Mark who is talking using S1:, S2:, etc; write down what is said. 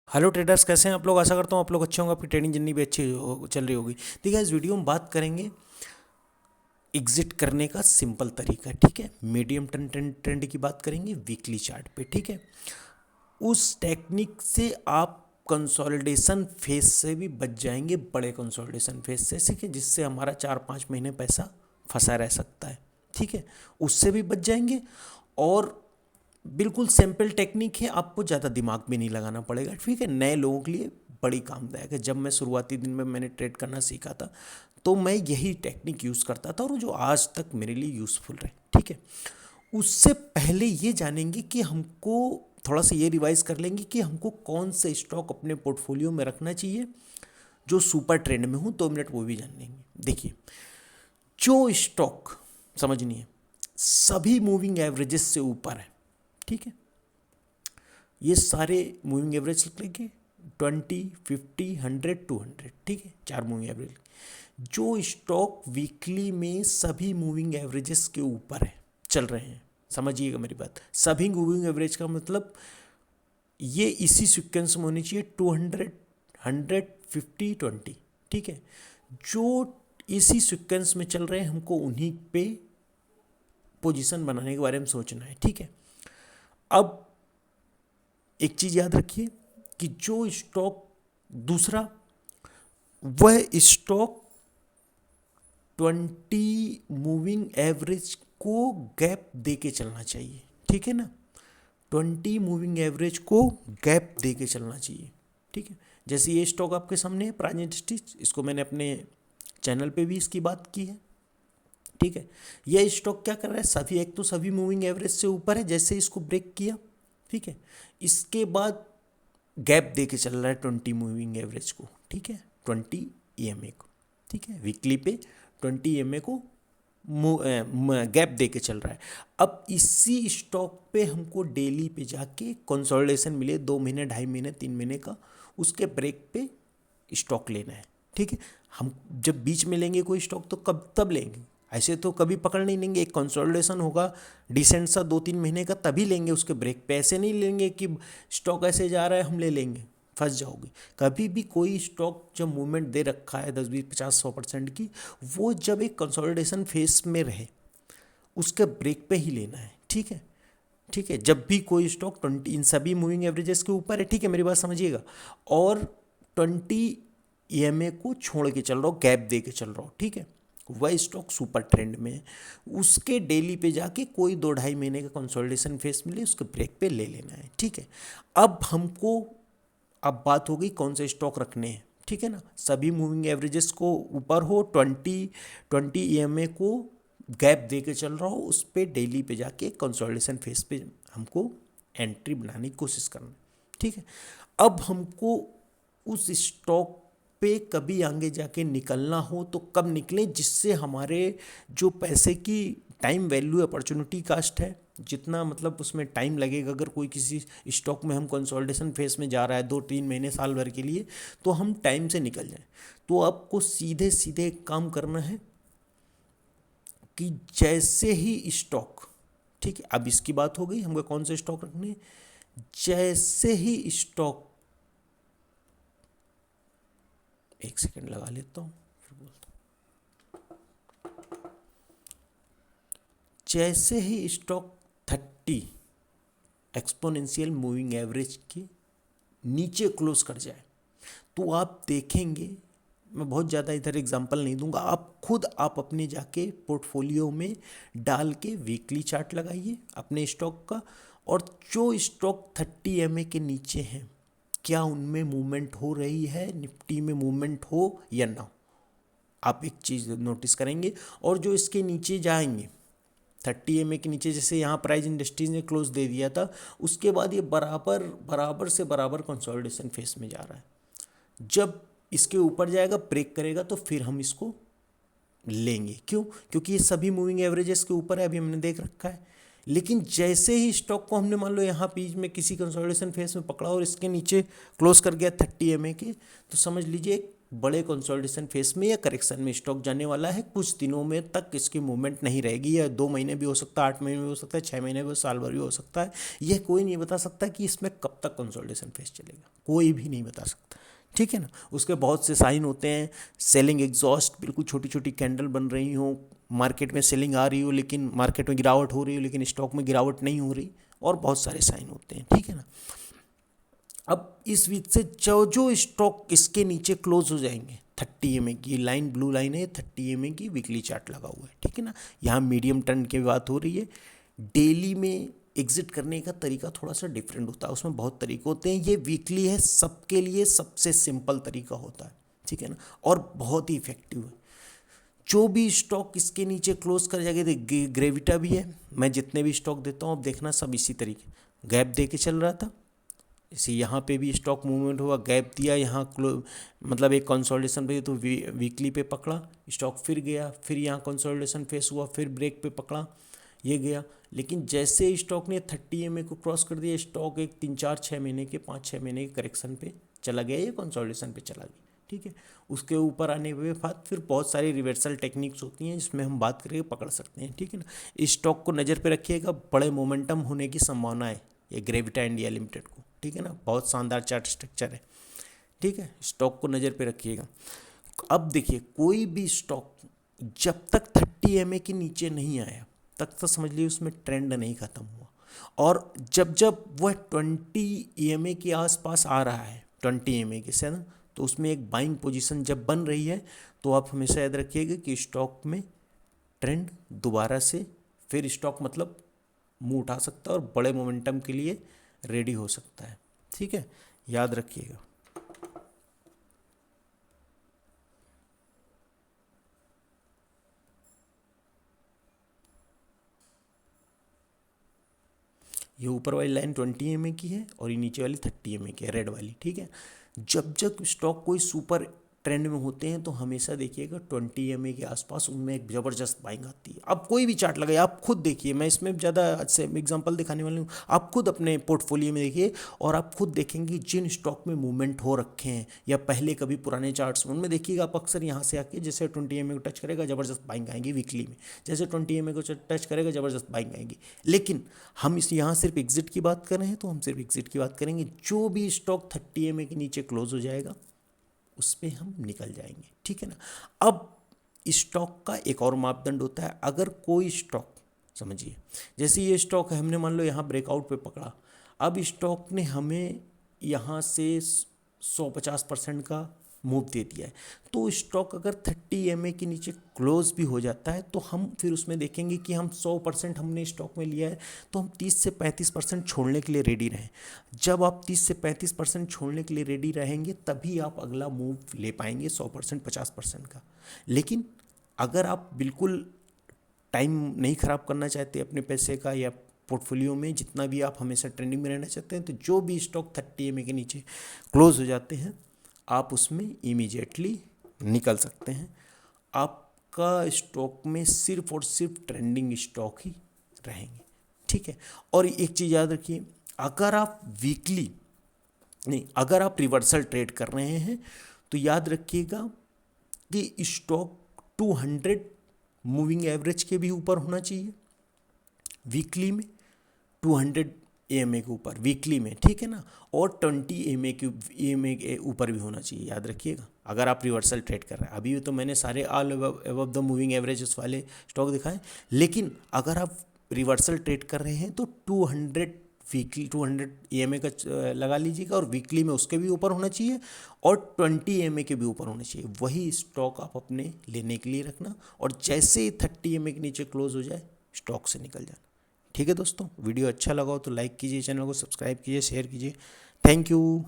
S1: Hello traders, कैसे हैं आप लोग। आशा करता हूँ आप लोग अच्छे होंगे, आपकी ट्रेडिंग जर्नी भी अच्छी चल रही होगी। देखिए, इस वीडियो में बात करेंगे एग्जिट करने का सिंपल तरीका। ठीक है, मीडियम ट्रेंड की बात करेंगे वीकली चार्ट पे। ठीक है, उस टेक्निक से आप कंसोलिडेशन फेज से भी बच जाएंगे, बड़े कंसोलिडेशन फेज से, ठीक है, जिससे हमारा 4-5 महीने पैसा फंसा रह सकता है। ठीक है, उससे भी बच जाएंगे। और बिल्कुल सिंपल टेक्निक है, आपको ज़्यादा दिमाग भी नहीं लगाना पड़ेगा। ठीक है, नए लोगों के लिए बड़ी कामदायक है। जब मैं शुरुआती दिन में मैंने ट्रेड करना सीखा था तो मैं यही टेक्निक यूज़ करता था, और जो आज तक मेरे लिए यूज़फुल रहे। ठीक है, उससे पहले ये जानेंगे कि हमको थोड़ा सा ये रिवाइज कर लेंगे कि हमको कौन से स्टॉक अपने पोर्टफोलियो में रखना चाहिए जो सुपर ट्रेंड में हो। 2 मिनट वो भी जान लेंगे। देखिए, जो स्टॉक समझनी है सभी मूविंग एवरेजेस से ऊपर है, ठीक है, ये सारे मूविंग एवरेज लेंगे 20, 50, 100, 200। ठीक है, 4 मूविंग एवरेज। जो स्टॉक वीकली में सभी मूविंग एवरेजेस के ऊपर है, चल रहे हैं, समझिएगा मेरी बात। सभी मूविंग एवरेज का मतलब ये इसी सीक्वेंस में होनी चाहिए, 200, 100, 50, 20। ठीक है, जो इसी सीक्वेंस में चल रहे हैं हमको उन्हीं पे पोजीशन बनाने के बारे में सोचना है। ठीक है, अब एक चीज़ याद रखिए कि जो स्टॉक दूसरा, वह स्टॉक 20 मूविंग एवरेज को गैप दे के चलना चाहिए। ठीक है ना, 20 मूविंग एवरेज को गैप दे के चलना चाहिए। ठीक है, जैसे ये स्टॉक आपके सामने है, प्राइज इंडस्ट्रीज, इसको मैंने अपने चैनल पे भी इसकी बात की है। ठीक है, यह स्टॉक क्या कर रहा है, सभी, एक तो सभी मूविंग एवरेज से ऊपर है, जैसे इसको ब्रेक किया। ठीक है, इसके बाद गैप दे के चल रहा है 20 मूविंग एवरेज को। ठीक है, 20 EMA को। ठीक है, वीकली पे 20 EMA को गैप दे के चल रहा है। अब इसी स्टॉक पे हमको डेली पे जाके कंसोलिडेशन मिले 2 महीने, 2.5 महीने, 3 महीने का, उसके ब्रेक पे स्टॉक लेना है। ठीक है, हम जब बीच में लेंगे कोई स्टॉक तो कब तब लेंगे, ऐसे तो कभी पकड़ नहीं लेंगे। एक कंसोलिडेशन होगा डिसेंट सा 2-3 महीने का, तभी लेंगे उसके ब्रेक पे। ऐसे नहीं लेंगे कि स्टॉक ऐसे जा रहा है हम ले लेंगे, फंस जाओगे। कभी भी कोई स्टॉक जब मूवमेंट दे रखा है 10, 20, 50, 100% की, वो जब एक कंसोलिडेशन फेज में रहे उसके ब्रेक पे ही लेना है। ठीक है, ठीक है, जब भी कोई स्टॉक 20 इन सभी मूविंग एवरेजेस के ऊपर है, ठीक है, मेरी बात समझिएगा, और 20 EMA को छोड़ के चल रहा हो, गैप दे के चल रहा हो, ठीक है, वह स्टॉक सुपर ट्रेंड में है, उसके डेली पे जाके कोई 2-2.5 महीने का कंसोलिडेशन फेस मिले उसके ब्रेक पे ले लेना है। ठीक है, अब हमको, अब बात हो गई कौन से स्टॉक रखने हैं। ठीक है ना, सभी मूविंग एवरेजेस को ऊपर हो, 20 EMA को गैप दे के चल रहा हो, उस पर डेली पे जाके कंसोलिडेशन फेस पे हमको एंट्री बनाने की कोशिश करना। ठीक है, अब हमको उस स्टॉक पे कभी आगे जाके निकलना हो तो कब निकलें, जिससे हमारे जो पैसे की टाइम वैल्यू, अपॉर्चुनिटी कास्ट है, जितना मतलब उसमें टाइम लगेगा, अगर कोई किसी स्टॉक में हम कंसोलिडेशन फेस में जा रहा है 2-3 महीने, साल भर के लिए, तो हम टाइम से निकल जाएं। तो आपको सीधे सीधे एक काम करना है कि जैसे ही स्टॉक, ठीक है, अब इसकी बात हो गई हमको कौन से स्टॉक रखने हैं। जैसे ही स्टॉक, एक सेकंड लगा लेता हूँ फिर बोलता हूँ। जैसे ही स्टॉक 30 एक्सपोनेंशियल मूविंग एवरेज के नीचे क्लोज कर जाए, तो आप देखेंगे, मैं बहुत ज़्यादा इधर एग्जांपल नहीं दूंगा, आप खुद आप अपने जाके पोर्टफोलियो में डाल के वीकली चार्ट लगाइए अपने स्टॉक का, और जो स्टॉक 30 EMA के नीचे हैं, क्या उनमें मूवमेंट हो रही है, निफ्टी में मूवमेंट हो या ना हो, आप एक चीज़ नोटिस करेंगे। और जो इसके नीचे जाएंगे 30 EMA के नीचे, जैसे यहाँ प्राइज इंडस्ट्रीज ने क्लोज दे दिया था, उसके बाद ये बराबर बराबर से बराबर कंसोलिडेशन फेस में जा रहा है। जब इसके ऊपर जाएगा, ब्रेक करेगा, तो फिर हम इसको लेंगे। क्यों? क्योंकि ये सभी मूविंग एवरेजेस के ऊपर है, अभी हमने देख रखा है। लेकिन जैसे ही स्टॉक को हमने मान लो यहाँ बीच में किसी कंसोलिडेशन फेस में पकड़ा और इसके नीचे क्लोज कर गया 30 EMA के, तो समझ लीजिए बड़े कंसोलिडेशन फेस में या करेक्शन में स्टॉक जाने वाला है। कुछ दिनों में तक इसकी मूवमेंट नहीं रहेगी, या 2 महीने भी हो सकता है, 8 महीने भी हो सकता है, 6 महीने भी, साल भर भी हो सकता है। यह कोई नहीं बता सकता कि इसमें कब तक कंसोलिडेशन फेस चलेगा, कोई भी नहीं बता सकता, ठीक है ना। उसके बहुत से साइन होते हैं, सेलिंग एग्जॉस्ट, बिल्कुल छोटी छोटी कैंडल बन रही हो, मार्केट में सेलिंग आ रही हो लेकिन मार्केट में गिरावट हो रही हो लेकिन स्टॉक में गिरावट नहीं हो रही, और बहुत सारे साइन होते हैं, ठीक है ना। अब इस वीक से जो जो स्टॉक इसके नीचे क्लोज हो जाएंगे, 30 की लाइन, ब्लू लाइन है, 30 की वीकली चार्ट लगा हुआ है, ठीक है ना। यहाँ मीडियम ट्रेंड की बात हो रही है। डेली में एग्जिट करने का तरीका थोड़ा सा डिफरेंट होता है, उसमें बहुत तरीके होते हैं। ये वीकली है, सबके लिए सबसे सिंपल तरीका होता है, ठीक है ना, और बहुत ही इफेक्टिव है। जो भी स्टॉक इसके नीचे क्लोज कर जाएगा, ग्रेविटा भी है, मैं जितने भी स्टॉक देता हूँ अब देखना सब इसी तरीके, गैप दे के चल रहा था, इसी यहाँ पे भी स्टॉक मूवमेंट हुआ, गैप दिया, यहाँ मतलब एक कंसोलिडेशन पे, तो वीकली पे पकड़ा स्टॉक, फिर गया, फिर यहाँ कंसोलिडेशन फेस हुआ, फिर ब्रेक पे पकड़ा, ये गया। लेकिन जैसे स्टॉक ने 30 को क्रॉस कर दिया, स्टॉक एक 3-4-6 महीने के 5-6 महीने के करेक्शन पे चला गया, ये कंसोलिडेशन पे चला गया, ठीक है। उसके ऊपर आने के बाद फिर बहुत सारी रिवर्सल टेक्निक्स होती हैं जिसमें हम बात करके पकड़ सकते हैं, ठीक है ना। इस स्टॉक को नज़र पे रखिएगा, बड़े मोमेंटम होने की संभावना है ये ग्रेविटा इंडिया लिमिटेड को, ठीक है ना। बहुत शानदार चार्ट स्ट्रक्चर है, ठीक है, स्टॉक को नज़र पे रखिएगा। अब देखिए, कोई भी स्टॉक जब तक 30 के नीचे नहीं आया तक तो समझ लीजिए उसमें ट्रेंड नहीं खत्म हुआ, और जब जब वह 20 के आसपास आ रहा है, 20 के से ना, तो उसमें एक बाइंग पोजीशन जब बन रही है, तो आप हमेशा याद रखिएगा कि स्टॉक में ट्रेंड दोबारा से फिर स्टॉक मतलब मुंह उठा सकता है और बड़े मोमेंटम के लिए रेडी हो सकता है, ठीक है, याद रखिएगा। ये ऊपर वाली लाइन 20 की है और ये नीचे वाली 30 की है, रेड वाली, ठीक है। जब जब स्टॉक कोई सुपर ट्रेंड में होते हैं तो हमेशा देखिएगा 20 के आसपास उनमें एक ज़बरदस्त बाइंग आती है। आप कोई भी चार्ट लगाइए, आप खुद देखिए, मैं इसमें ज़्यादा अच्छे एग्जांपल दिखाने वाला हूँ, आप खुद अपने पोर्टफोलियो में देखिए और आप खुद देखेंगे जिन स्टॉक में मूवमेंट हो रखे हैं या पहले कभी पुराने चार्ट्स में, उनमें देखिएगा आप अक्सर यहाँ से आके जैसे 20 को टच करेगा ज़बरदस्त बाइंग आएंगी वीकली में, जैसे 20 को टच करेगा ज़बरदस्त बाइंग आएंगी। लेकिन हम इस यहाँ सिर्फ एग्जिट की बात कर रहे हैं तो हम सिर्फ एग्जिट की बात करेंगे, जो भी स्टॉक 30 के नीचे क्लोज हो जाएगा उस पर हम निकल जाएंगे, ठीक है ना। अब स्टॉक का एक और मापदंड होता है, अगर कोई स्टॉक, समझिए जैसे ये स्टॉक है, हमने मान लो यहाँ ब्रेकआउट पे पकड़ा, अब स्टॉक ने हमें यहाँ से 150% का मूव दे दिया है, तो स्टॉक अगर 30 के नीचे क्लोज भी हो जाता है तो हम फिर उसमें देखेंगे कि हम 100% हमने स्टॉक में लिया है, तो हम 30 से 35% छोड़ने के लिए रेडी रहें। जब आप 30 से 35% छोड़ने के लिए रेडी रहेंगे तभी आप अगला मूव ले पाएंगे 100% 50% का। लेकिन अगर आप बिल्कुल टाइम नहीं ख़राब करना चाहते अपने पैसे का या पोर्टफोलियो में, जितना भी आप हमेशा ट्रेंडिंग में रहना चाहते हैं, तो जो भी स्टॉक 30 के नीचे क्लोज हो जाते हैं आप उसमें इमीडिएटली निकल सकते हैं। आपका स्टॉक में सिर्फ और सिर्फ ट्रेंडिंग स्टॉक ही रहेंगे, ठीक है। और एक चीज़ याद रखिए, अगर आप वीकली नहीं, अगर आप रिवर्सल ट्रेड कर रहे हैं तो याद रखिएगा कि स्टॉक 200 मूविंग एवरेज के भी ऊपर होना चाहिए वीकली में, 200 EMA के ऊपर वीकली में, ठीक है ना, और 20 EMA के ऊपर भी होना चाहिए, याद रखिएगा, अगर आप रिवर्सल ट्रेड कर रहे हैं। अभी तो मैंने सारे all above the moving averages वाले स्टॉक दिखाए, लेकिन अगर आप रिवर्सल ट्रेड कर रहे हैं तो 200 वीकली 200 EMA का लगा लीजिएगा, और वीकली में उसके भी ऊपर होना चाहिए और 20 EMA के भी ऊपर होना चाहिए। वही स्टॉक आप अपने लेने के लिए रखना, और जैसे ही 30 EMA के नीचे क्लोज हो जाए स्टॉक से निकल जाना, ठीक है दोस्तों। वीडियो अच्छा लगा हो तो लाइक कीजिए, चैनल को सब्सक्राइब कीजिए, शेयर कीजिए। Thank you.